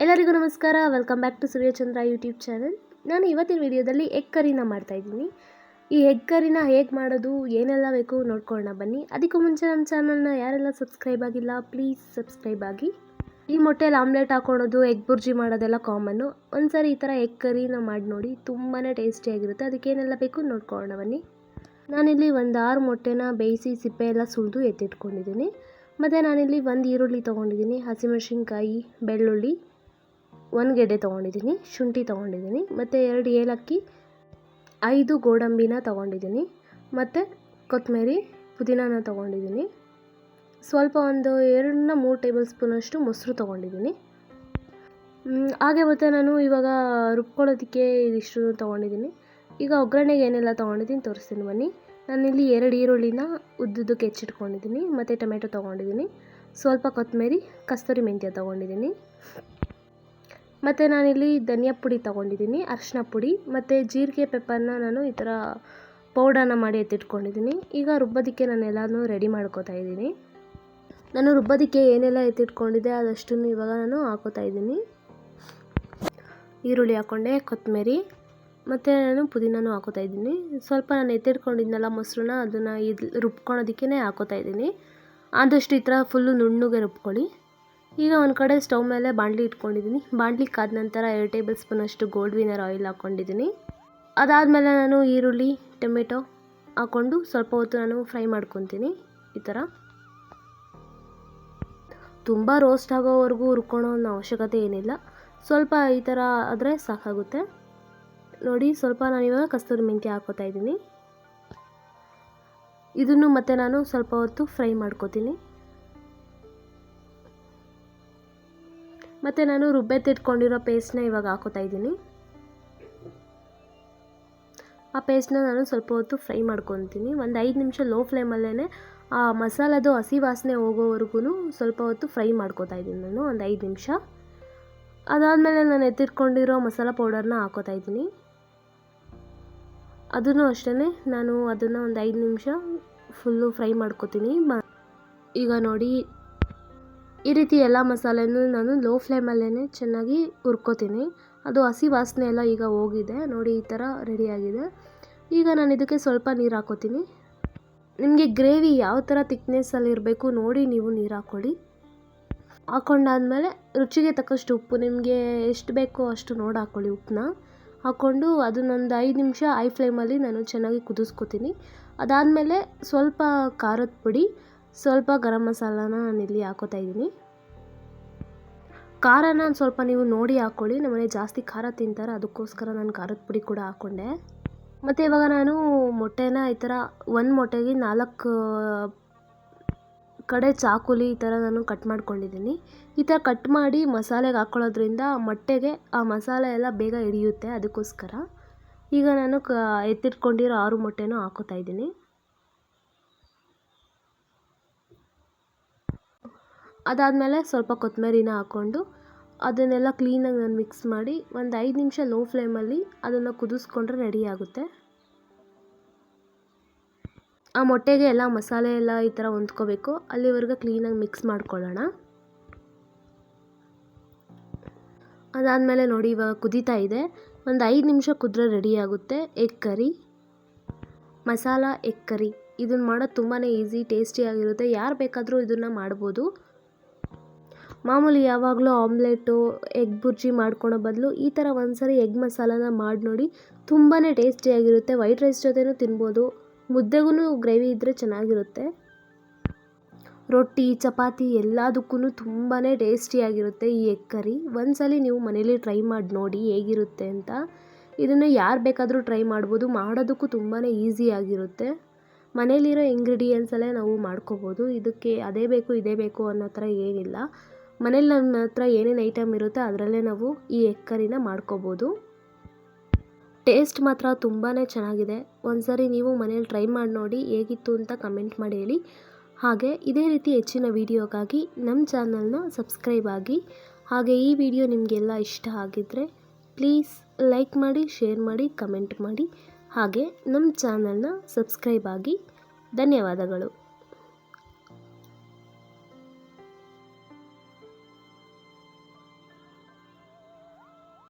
ಎಲ್ಲರಿಗೂ ನಮಸ್ಕಾರ. Welcome back to Suryachandra YouTube channel. ನಾನು ಇವತ್ತಿನ ವಿಡಿಯೋದಲ್ಲಿ ಎಗ್ ಕರಿನ ಮಾಡ್ತಾಯಿದ್ದೀನಿ. ಈ ಎಗ್ ಕರಿನ ಹೇಗೆ ಮಾಡೋದು, ಏನೆಲ್ಲ ಬೇಕು ನೋಡ್ಕೊಳ್ಳೋಣ ಬನ್ನಿ. ಅದಕ್ಕೂ ಮುಂಚೆ ನಮ್ಮ ಚಾನಲ್ನ ಯಾರೆಲ್ಲ ಸಬ್ಸ್ಕ್ರೈಬ್ ಆಗಿಲ್ಲ ಪ್ಲೀಸ್ ಸಬ್ಸ್ಕ್ರೈಬ್ ಆಗಿ. ಈ ಮೊಟ್ಟೆಯಲ್ಲಿ ಆಮ್ಲೆಟ್ ಹಾಕೊಳ್ಳೋದು, ಎಗ್ ಬುರ್ಜಿ ಮಾಡೋದೆಲ್ಲ ಕಾಮನ್ನು. ಒಂದ್ಸರಿ ಈ ಥರ ಎಗ್ ಕರಿನ ಮಾಡಿ ನೋಡಿ, ತುಂಬಾ ಟೇಸ್ಟಿಯಾಗಿರುತ್ತೆ. ಅದಕ್ಕೇನೆಲ್ಲ ಬೇಕು ನೋಡ್ಕೊಳ್ಳೋಣ ಬನ್ನಿ. ನಾನಿಲ್ಲಿ ಒಂದು 6 ಮೊಟ್ಟೆನ ಬೇಯಿಸಿ ಸಿಪ್ಪೆ ಎಲ್ಲ ಸುಲಿದು ಎತ್ತಿಟ್ಕೊಂಡಿದ್ದೀನಿ. ಮತ್ತು ನಾನಿಲ್ಲಿ ಒಂದು ಈರುಳ್ಳಿ ತೊಗೊಂಡಿದ್ದೀನಿ, ಹಸಿಮೆಣಸಿನ್ಕಾಯಿ, ಬೆಳ್ಳುಳ್ಳಿ, 1 ಗೆಡ್ಡೆ ತೊಗೊಂಡಿದ್ದೀನಿ, ಶುಂಠಿ ತೊಗೊಂಡಿದ್ದೀನಿ, ಮತ್ತು 2 ಏಲಕ್ಕಿ, 5 ಗೋಡಂಬಿನ ತೊಗೊಂಡಿದ್ದೀನಿ, ಮತ್ತು ಕೊತ್ತಂಬರಿ, ಪುದೀನಾನ ತೊಗೊಂಡಿದ್ದೀನಿ. ಸ್ವಲ್ಪ ಒಂದು 2-3 ಟೇಬಲ್ ಸ್ಪೂನಷ್ಟು ಮೊಸರು ತೊಗೊಂಡಿದ್ದೀನಿ. ಹಾಗೆ ಮತ್ತು ನಾನು ಇವಾಗ ರುಬ್ಕೊಳ್ಳೋದಕ್ಕೆ ಇದಿಷ್ಟು ತೊಗೊಂಡಿದ್ದೀನಿ. ಈಗ ಒಗ್ಗರಣೆಗೆ ಏನೆಲ್ಲ ತೊಗೊಂಡಿದ್ದೀನಿ ತೋರಿಸ್ತೀನಿ ಬನ್ನಿ. ನಾನಿಲ್ಲಿ 2 ಈರುಳ್ಳಿನ ಉದ್ದುದ್ದಕ್ಕೆ ಹೆಚ್ಚಿಟ್ಕೊಂಡಿದ್ದೀನಿ, ಮತ್ತು ಟೊಮೆಟೊ ತೊಗೊಂಡಿದ್ದೀನಿ, ಸ್ವಲ್ಪ ಕೊತ್ತಂಬರಿ, ಕಸ್ತೂರಿ ಮೆಂತ್ಯ ತೊಗೊಂಡಿದ್ದೀನಿ, ಮತ್ತು ನಾನಿಲ್ಲಿ ಧನಿಯಾ ಪುಡಿ ತೊಗೊಂಡಿದ್ದೀನಿ, ಅರಿಶಿನ ಪುಡಿ, ಮತ್ತು ಜೀರಿಗೆ ಪೆಪ್ಪರ್ನ ನಾನು ಈ ಥರ ಪೌಡರ್ನ ಮಾಡಿ ಎತ್ತಿಟ್ಕೊಂಡಿದ್ದೀನಿ. ಈಗ ರುಬ್ಬೋದಕ್ಕೆ ನಾನೆಲ್ಲನೂ ರೆಡಿ ಮಾಡ್ಕೋತಾ ಇದ್ದೀನಿ. ನಾನು ರುಬ್ಬೋದಕ್ಕೆ ಏನೆಲ್ಲ ಎತ್ತಿಟ್ಕೊಂಡಿದ್ದೆ ಅದಷ್ಟನ್ನು ಇವಾಗ ನಾನು ಹಾಕೋತಾ ಇದ್ದೀನಿ. ಈರುಳ್ಳಿ ಹಾಕ್ಕೊಂಡೆ, ಕೊತ್ತಂಬರಿ, ಮತ್ತು ನಾನು ಪುದೀನೂ ಹಾಕೋತಾ ಇದ್ದೀನಿ. ಸ್ವಲ್ಪ ನಾನು ಎತ್ತಿಟ್ಕೊಂಡಿದ್ನಲ್ಲ ಮೊಸರನ್ನ, ಅದನ್ನು ರುಬ್ಕೊಳೋದಕ್ಕೇ ಹಾಕೋತಾ ಇದ್ದೀನಿ. ಆದಷ್ಟು ಈ ಥರ ಫುಲ್ಲು ನುಣ್ಣಗೆ ರುಬ್ಕೊಳ್ಳಿ. ಈಗ ಒಂದು ಕಡೆ ಸ್ಟವ್ ಮೇಲೆ ಬಾಣಲಿ ಇಟ್ಕೊಂಡಿದ್ದೀನಿ. ಬಾಣಲಿ ಕಾದ ನಂತರ 2 ಟೇಬಲ್ ಸ್ಪೂನಷ್ಟು ಗೋಲ್ಡ್ ವಿನ್ನರ್ ಆಯಿಲ್ ಹಾಕ್ಕೊಂಡಿದ್ದೀನಿ. ಅದಾದಮೇಲೆ ನಾನು ಈರುಳ್ಳಿ, ಟೊಮೆಟೊ ಹಾಕ್ಕೊಂಡು ಸ್ವಲ್ಪ ಹೊತ್ತು ನಾನು ಫ್ರೈ ಮಾಡ್ಕೊತೀನಿ. ಈ ಥರ ತುಂಬ ರೋಸ್ಟ್ ಆಗೋವರೆಗೂ ಹುರ್ಕೊಳ್ಳೋ ಅವಶ್ಯಕತೆ ಏನಿಲ್ಲ, ಸ್ವಲ್ಪ ಈ ಥರ ಆದರೆ ಸಾಕಾಗುತ್ತೆ. ನೋಡಿ, ಸ್ವಲ್ಪ ನಾನಿವಾಗ ಕಸ್ತೂರಿ ಮೆಂತ್ಯ ಹಾಕ್ಕೋತಾ ಇದ್ದೀನಿ. ಇದನ್ನು ಮತ್ತೆ ನಾನು ಸ್ವಲ್ಪ ಹೊತ್ತು ಫ್ರೈ ಮಾಡ್ಕೋತೀನಿ. ಮತ್ತು ನಾನು ರುಬ್ಬೆತ್ತಿಟ್ಕೊಂಡಿರೋ ಪೇಸ್ಟ್ನ ಇವಾಗ ಹಾಕೋತಾ ಇದ್ದೀನಿ. ಆ ಪೇಸ್ಟ್ನ ನಾನು ಸ್ವಲ್ಪ ಹೊತ್ತು ಫ್ರೈ ಮಾಡ್ಕೊತೀನಿ. ಒಂದು 5 ನಿಮಿಷ ಲೋ ಫ್ಲೇಮಲ್ಲೇ ಆ ಮಸಾಲದು ಹಸಿ ವಾಸನೆ ಹೋಗೋವರೆಗೂ ಸ್ವಲ್ಪ ಹೊತ್ತು ಫ್ರೈ ಮಾಡ್ಕೋತಾ ಇದ್ದೀನಿ ನಾನು, ಒಂದು 5 ನಿಮಿಷ. ಅದಾದಮೇಲೆ ನಾನು ಎತ್ತಿಟ್ಕೊಂಡಿರೋ ಮಸಾಲ ಪೌಡರ್ನ ಹಾಕೋತಾ ಇದ್ದೀನಿ. ಅದನ್ನು ಅಷ್ಟೇ ನಾನು ಅದನ್ನು ಒಂದು 5 ನಿಮಿಷ ಫುಲ್ಲು ಫ್ರೈ ಮಾಡ್ಕೋತೀನಿ. ಈಗ ನೋಡಿ, ಈ ರೀತಿ ಎಲ್ಲ ಮಸಾಲೆನೂ ನಾನು ಲೋ ಫ್ಲೇಮಲ್ಲೇ ಚೆನ್ನಾಗಿ ಹುರ್ಕೋತೀನಿ. ಅದು ಹಸಿ ವಾಸನೆ ಎಲ್ಲ ಈಗ ಹೋಗಿದೆ. ನೋಡಿ, ಈ ಥರ ರೆಡಿಯಾಗಿದೆ. ಈಗ ನಾನು ಇದಕ್ಕೆ ಸ್ವಲ್ಪ ನೀರು ಹಾಕೋತೀನಿ. ನಿಮಗೆ ಗ್ರೇವಿ ಯಾವ ಥರ ತಿಕ್ನೆಸ್ಸಲ್ಲಿ ಇರಬೇಕು ನೋಡಿ ನೀವು ನೀರು ಹಾಕ್ಕೊಳ್ಳಿ. ಹಾಕ್ಕೊಂಡಾದ್ಮೇಲೆ ರುಚಿಗೆ ತಕ್ಕಷ್ಟು ಉಪ್ಪು, ನಿಮಗೆ ಎಷ್ಟು ಬೇಕೋ ಅಷ್ಟು ನೋಡಿ ಹಾಕ್ಕೊಳ್ಳಿ. ಉಪ್ಪನ್ನ ಹಾಕ್ಕೊಂಡು ಅದನ್ನೊಂದು 5 ನಿಮಿಷ ಹೈ ಫ್ಲೇಮಲ್ಲಿ ನಾನು ಚೆನ್ನಾಗಿ ಕುದಿಸ್ಕೊತೀನಿ. ಅದಾದಮೇಲೆ ಸ್ವಲ್ಪ ಖಾರದ ಪುಡಿ, ಸ್ವಲ್ಪ ಗರಂ ಮಸಾಲಾನ ನಾನಿಲ್ಲಿ ಹಾಕೋತಾ ಇದ್ದೀನಿ. ಖಾರನ ಸ್ವಲ್ಪ ನೀವು ನೋಡಿ ಹಾಕ್ಕೊಳ್ಳಿ. ನಮ್ಮನೆ ಜಾಸ್ತಿ ಖಾರ ತಿಂತಾರೆ, ಅದಕ್ಕೋಸ್ಕರ ನಾನು ಖಾರದ ಪುಡಿ ಕೂಡ ಹಾಕ್ಕೊಂಡೆ. ಮತ್ತು ಇವಾಗ ನಾನು ಮೊಟ್ಟೆನ ಈ ಥರ 1 ಮೊಟ್ಟೆಗೆ 4 ಕಡೆ ಚಾಕುಲಿ ಈ ಥರ ನಾನು ಕಟ್ ಮಾಡ್ಕೊಂಡಿದ್ದೀನಿ. ಈ ಥರ ಕಟ್ ಮಾಡಿ ಮಸಾಲೆಗೆ ಹಾಕ್ಕೊಳ್ಳೋದ್ರಿಂದ ಮೊಟ್ಟೆಗೆ ಆ ಮಸಾಲೆ ಎಲ್ಲ ಬೇಗ ಹಿಡಿಯುತ್ತೆ, ಅದಕ್ಕೋಸ್ಕರ. ಈಗ ನಾನು ಎತ್ತಿಟ್ಕೊಂಡಿರೋ 6 ಮೊಟ್ಟೆನೂ ಹಾಕೋತಾ ಇದ್ದೀನಿ. ಅದಾದಮೇಲೆ ಸ್ವಲ್ಪ ಕೊತ್ತಂಬರಿನ ಹಾಕ್ಕೊಂಡು ಅದನ್ನೆಲ್ಲ ಕ್ಲೀನಾಗಿ ನಾನು ಮಿಕ್ಸ್ ಮಾಡಿ ಒಂದು 5 ನಿಮಿಷ ಲೋ ಫ್ಲೇಮಲ್ಲಿ ಅದನ್ನು ಕುದಿಸ್ಕೊಂಡ್ರೆ ರೆಡಿ ಆಗುತ್ತೆ. ಆ ಮೊಟ್ಟೆಗೆ ಎಲ್ಲ ಮಸಾಲೆ ಎಲ್ಲ ಈ ಥರ ಹೊಂದ್ಕೋಬೇಕು, ಅಲ್ಲಿವರೆಗೂ ಕ್ಲೀನಾಗಿ ಮಿಕ್ಸ್ ಮಾಡ್ಕೊಳ್ಳೋಣ. ಅದಾದಮೇಲೆ ನೋಡಿ, ಇವಾಗ ಕುದೀತಾ ಇದೆ. ಒಂದು 5 ನಿಮಿಷ ಕುದ್ರೆ ರೆಡಿ ಆಗುತ್ತೆ egg curry, masala egg curry. ಇದನ್ನು ಮಾಡೋದು ತುಂಬಾ ಈಸಿ, ಟೇಸ್ಟಿಯಾಗಿರುತ್ತೆ. ಯಾರು ಬೇಕಾದರೂ ಇದನ್ನು ಮಾಡ್ಬೋದು. ಮಾಮೂಲಿ ಯಾವಾಗಲೂ ಆಮ್ಲೆಟು, ಎಗ್ ಬುರ್ಜಿ ಮಾಡ್ಕೊಳೋ ಬದಲು ಈ ಥರ ಒಂದ್ಸರಿ ಎಗ್ ಮಸಾಲಾನ ಮಾಡಿ ನೋಡಿ, ತುಂಬಾ ಟೇಸ್ಟಿಯಾಗಿರುತ್ತೆ. ವೈಟ್ ರೈಸ್ ಜೊತೆನೂ ತಿನ್ಬೋದು, ಮುದ್ದೆಗೂ ಗ್ರೇವಿ ಇದ್ದರೆ ಚೆನ್ನಾಗಿರುತ್ತೆ. ರೊಟ್ಟಿ, ಚಪಾತಿ ಎಲ್ಲದಕ್ಕೂ ತುಂಬಾ ಟೇಸ್ಟಿಯಾಗಿರುತ್ತೆ ಈ ಎಗ್ ಕರಿ. ಒಂದ್ಸಲಿ ನೀವು ಮನೇಲಿ ಟ್ರೈ ಮಾಡಿ ನೋಡಿ ಹೇಗಿರುತ್ತೆ ಅಂತ. ಇದನ್ನು ಯಾರು ಬೇಕಾದರೂ ಟ್ರೈ ಮಾಡ್ಬೋದು, ಮಾಡೋದಕ್ಕೂ ತುಂಬಾ ಈಸಿಯಾಗಿರುತ್ತೆ. ಮನೇಲಿರೋ ಇಂಗ್ರೀಡಿಯೆಂಟ್ಸಲ್ಲೇ ನಾವು ಮಾಡ್ಕೋಬೋದು. ಇದಕ್ಕೆ ಅದೇ ಬೇಕು ಇದೇ ಬೇಕು ಅನ್ನೋ ಥರ ಏನಿಲ್ಲ. ಮನೇಲಿ ನಮ್ಮ ಹತ್ರ ಏನೇನು ಐಟಮ್ ಇರುತ್ತೆ ಅದರಲ್ಲೇ ನಾವು ಈ ಎಗ್ ಕರಿನ ಮಾಡ್ಕೋಬೋದು. ಟೇಸ್ಟ್ ಮಾತ್ರ ತುಂಬಾ ಚೆನ್ನಾಗಿದೆ. ಒಂದ್ಸರಿ ನೀವು ಮನೇಲಿ ಟ್ರೈ ಮಾಡಿ ನೋಡಿ, ಹೇಗಿತ್ತು ಅಂತ ಕಮೆಂಟ್ ಮಾಡಿ ಹೇಳಿ. ಹಾಗೆ ಇದೇ ರೀತಿ ಹೆಚ್ಚಿನ ವೀಡಿಯೋಗಾಗಿ ನಮ್ಮ ಚಾನಲ್ನ ಸಬ್ಸ್ಕ್ರೈಬ್ ಆಗಿ. ಹಾಗೆ ಈ ವಿಡಿಯೋ ನಿಮಗೆಲ್ಲ ಇಷ್ಟ ಆಗಿದ್ದರೆ ಪ್ಲೀಸ್ ಲೈಕ್ ಮಾಡಿ, ಶೇರ್ ಮಾಡಿ, ಕಮೆಂಟ್ ಮಾಡಿ. ಹಾಗೆ ನಮ್ಮ ಚಾನಲ್ನ ಸಬ್ಸ್ಕ್ರೈಬ್ ಆಗಿ. ಧನ್ಯವಾದಗಳು.